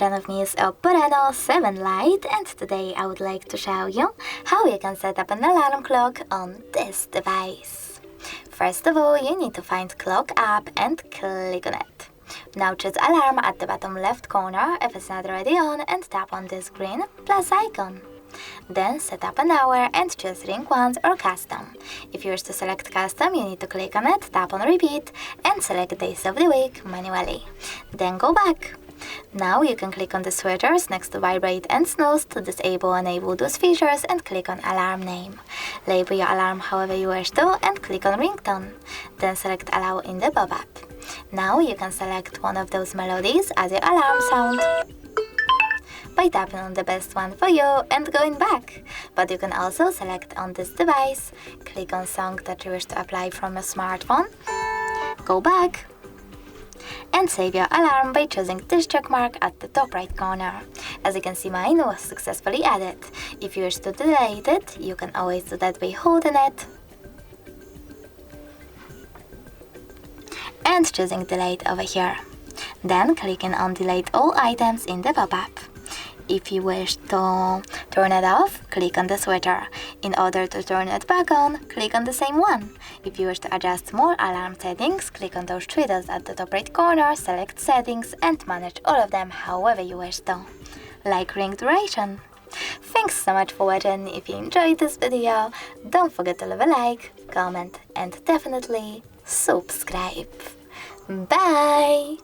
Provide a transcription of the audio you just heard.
front of me is Oppo Reno 7 Lite, and today I would like to show you how you can set up an alarm clock on this device. First of all, you need to find Clock app and click on it. Now choose Alarm at the bottom left corner if it's not already on, and tap on this green plus icon. Then set up an hour and choose Ring Once or Custom. If you wish to select Custom, you need to click on it, tap on Repeat, and select Days of the Week manually. Then go back. Now you can click on the switchers next to Vibrate and Snooze to disable or enable those features, and click on Alarm Name. Label your alarm however you wish to and click on Ringtone. Then select Allow in the pop-up. Now you can select one of those melodies as your alarm sound by tapping on the best one for you and going back. But you can also select on this device, click on song that you wish to apply from your smartphone, go back, and save your alarm by choosing this check mark at the top right corner. As you can see, mine was successfully added. If you wish to delete it, you can always do that by holding it and choosing Delete over here. Then clicking on Delete all items in the pop-up. If you wish to turn it off, click on the switcher. In order to turn it back on, click on the same one. If you wish to adjust more alarm settings, click on those three dots at the top right corner, select Settings, and manage all of them however you wish to. Like ring duration. Thanks so much for watching. If you enjoyed this video, don't forget to leave a like, comment, and definitely subscribe. Bye!